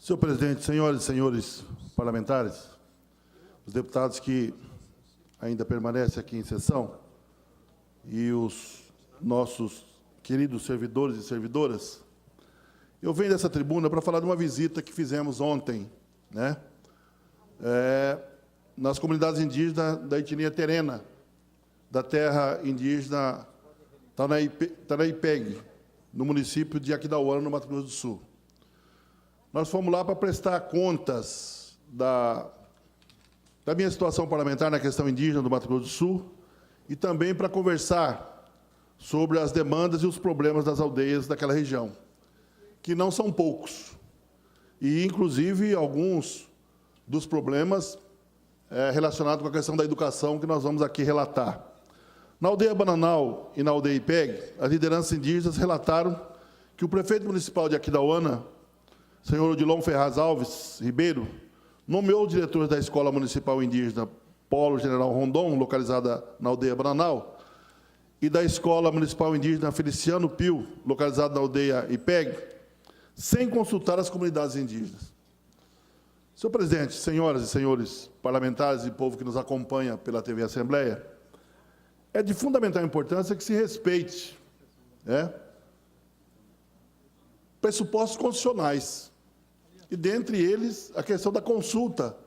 Senhor presidente, senhoras e senhores parlamentares, os deputados que ainda permanecem aqui em sessão e os nossos queridos servidores e servidoras, eu venho dessa tribuna para falar de uma visita que fizemos ontem, né, nas comunidades indígenas da etnia terena, da terra indígena Tanaipeg, no município de Aquidauana, no Mato Grosso do Sul. Nós fomos lá para prestar contas da minha situação parlamentar na questão indígena do Mato Grosso do Sul e também para conversar sobre as demandas e os problemas das aldeias daquela região, que não são poucos, e, inclusive, alguns dos problemas relacionados com a questão da educação que nós vamos aqui relatar. Na aldeia Bananal e na aldeia Ipeg, as lideranças indígenas relataram que o prefeito municipal de Aquidauana, senhor Odilon Ferraz Alves Ribeiro, nomeou o diretor da Escola Municipal Indígena Polo General Rondon, localizada na aldeia Bananal, e da Escola Municipal Indígena Feliciano Pio, localizada na aldeia Ipeg, sem consultar as comunidades indígenas. Senhor presidente, senhoras e senhores parlamentares e povo que nos acompanha pela TV Assembleia, é de fundamental importância que se respeite pressupostos constitucionais. E, dentre eles, a questão da consulta.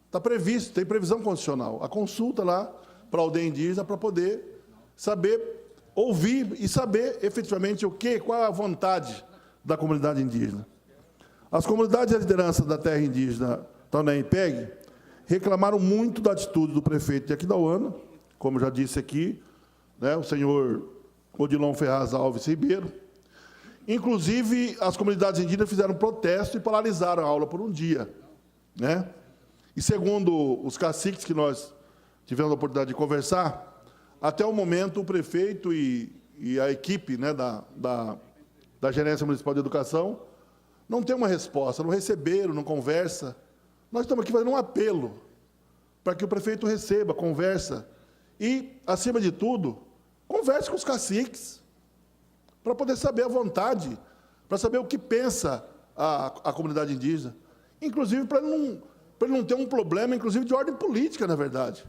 Está previsto, tem previsão constitucional. A consulta lá para a aldeia indígena para poder saber, ouvir e saber efetivamente qual é a vontade da comunidade indígena. As comunidades e a liderança da terra indígena Tanaipeg reclamaram muito da atitude do prefeito de Aquidauana, como já disse aqui, né, o senhor Odilon Ferraz Alves Ribeiro. Inclusive, as comunidades indígenas fizeram protesto e paralisaram a aula por um dia, né? E, segundo os caciques que nós tivemos a oportunidade de conversar, até o momento o prefeito e a equipe, né, da Gerência Municipal de Educação não tem uma resposta, não receberam, não conversa. Nós estamos aqui fazendo um apelo para que o prefeito receba, conversa e, acima de tudo, converse com os caciques, para poder saber a vontade, para saber o que pensa a comunidade indígena, inclusive para ele não ter um problema, inclusive, de ordem política, na verdade.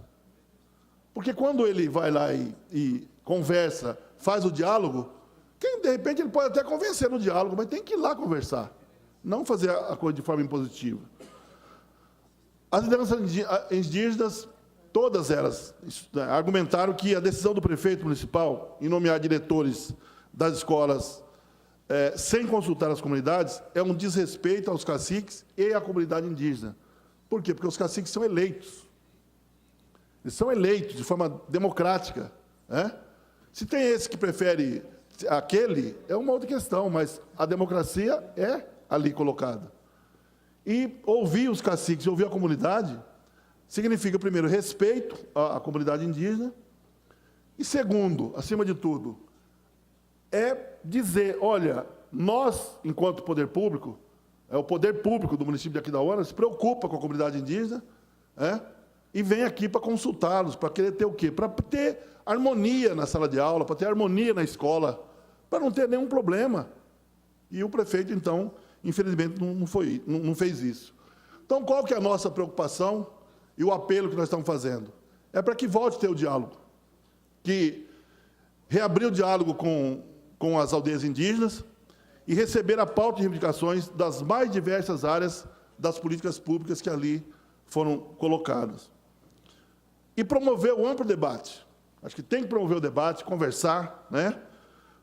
Porque quando ele vai lá e conversa, faz o diálogo, de repente, ele pode até convencer no diálogo, mas tem que ir lá conversar, não fazer a coisa de forma impositiva. As lideranças indígenas, todas elas, argumentaram que a decisão do prefeito municipal em nomear diretores das escolas sem consultar as comunidades é um desrespeito aos caciques e à comunidade indígena. Por quê? Porque os caciques são eleitos. Eles são eleitos de forma democrática, né? Se tem esse que prefere aquele, é uma outra questão, mas a democracia é ali colocada. E ouvir os caciques, ouvir a comunidade, significa, primeiro, respeito à comunidade indígena, e, segundo, acima de tudo, é dizer, olha, nós, enquanto poder público, o poder público do município de Aquidauana se preocupa com a comunidade indígena, e vem aqui para consultá-los, para querer ter o quê? Para ter harmonia na sala de aula, para ter harmonia na escola, para não ter nenhum problema. E o prefeito, então, infelizmente, não fez isso. Então, qual que é a nossa preocupação e o apelo que nós estamos fazendo? É para que volte a ter o diálogo, que reabrir o diálogo com as aldeias indígenas e receber a pauta de reivindicações das mais diversas áreas das políticas públicas que ali foram colocadas. E promover o amplo debate. Acho que tem que promover o debate, conversar, né,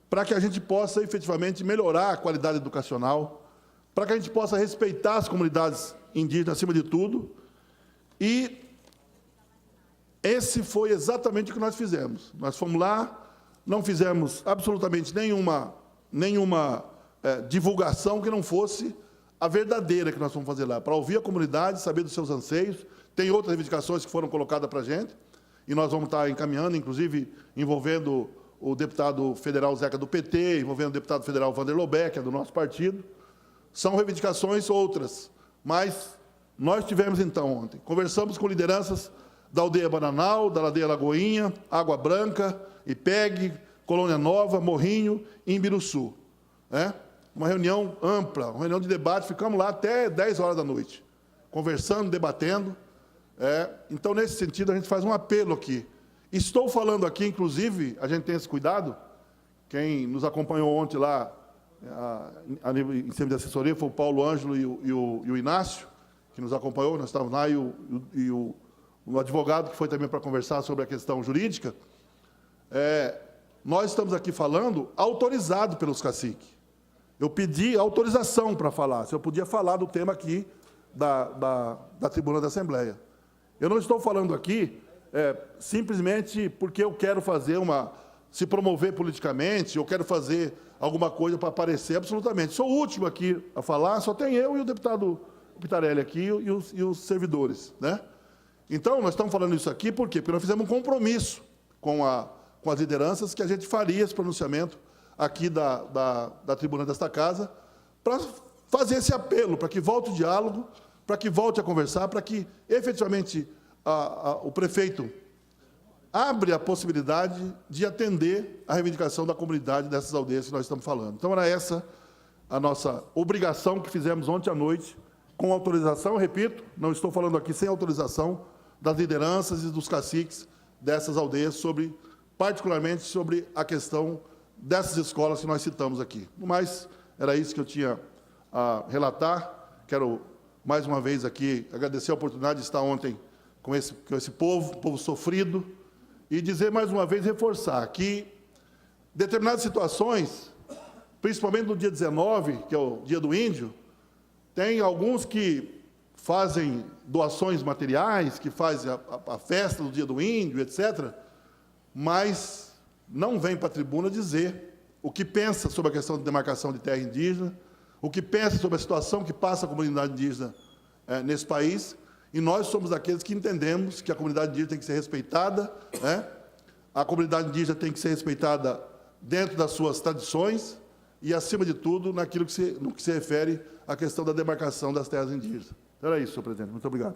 para que a gente possa, efetivamente, melhorar a qualidade educacional, para que a gente possa respeitar as comunidades indígenas, acima de tudo. E esse foi exatamente o que nós fizemos. Nós fomos lá, não fizemos absolutamente nenhuma divulgação que não fosse a verdadeira que nós vamos fazer lá, para ouvir a comunidade, saber dos seus anseios. Tem outras reivindicações que foram colocadas para a gente, e nós vamos estar encaminhando, inclusive envolvendo o deputado federal Zeca do PT, envolvendo o deputado federal Vander Lobeck, que é do nosso partido. São reivindicações outras, mas nós tivemos, então, ontem, conversamos com lideranças da aldeia Bananal, da aldeia Lagoinha, Água Branca, Ipeg, Colônia Nova, Morrinho e Imbiruçu, né? uma reunião ampla, uma reunião de debate, ficamos lá até 10 horas da noite, conversando, debatendo. Então, nesse sentido, a gente faz um apelo aqui. Estou falando aqui, inclusive, a gente tem esse cuidado, quem nos acompanhou ontem lá, em cima de assessoria, foi o Paulo Ângelo e o Inácio, que nos acompanhou, nós estávamos lá, e o advogado, que foi também para conversar sobre a questão jurídica. Nós estamos aqui falando autorizado pelos caciques. Eu pedi autorização para falar, se eu podia falar do tema aqui da tribuna da Assembleia. Eu não estou falando aqui simplesmente porque eu quero fazer se promover politicamente, eu quero fazer alguma coisa para aparecer, absolutamente. Sou o último aqui a falar, só tem eu e o deputado Pitarelli aqui e os servidores, né? Então, nós estamos falando isso aqui por quê? Porque nós fizemos um compromisso com as lideranças que a gente faria esse pronunciamento aqui da tribuna desta casa, para fazer esse apelo, para que volte o diálogo, para que volte a conversar, para que, efetivamente, o prefeito abre a possibilidade de atender a reivindicação da comunidade dessas aldeias que nós estamos falando. Então, era essa a nossa obrigação que fizemos ontem à noite, com autorização, eu repito, não estou falando aqui sem autorização das lideranças e dos caciques dessas aldeias, particularmente sobre a questão dessas escolas que nós citamos aqui. No mais, era isso que eu tinha a relatar. Quero, mais uma vez aqui, agradecer a oportunidade de estar ontem com esse povo sofrido, e dizer mais uma vez, reforçar que determinadas situações, principalmente no dia 19, que é o dia do índio, tem alguns que fazem doações materiais, que fazem a festa do dia do índio, etc., mas não vem para a tribuna dizer o que pensa sobre a questão de demarcação de terra indígena, o que pensa sobre a situação que passa a comunidade indígena nesse país, e nós somos aqueles que entendemos que a comunidade indígena tem que ser respeitada, né? A comunidade indígena tem que ser respeitada dentro das suas tradições e, acima de tudo, no que se refere à questão da demarcação das terras indígenas. Então, era isso, senhor presidente. Muito obrigado.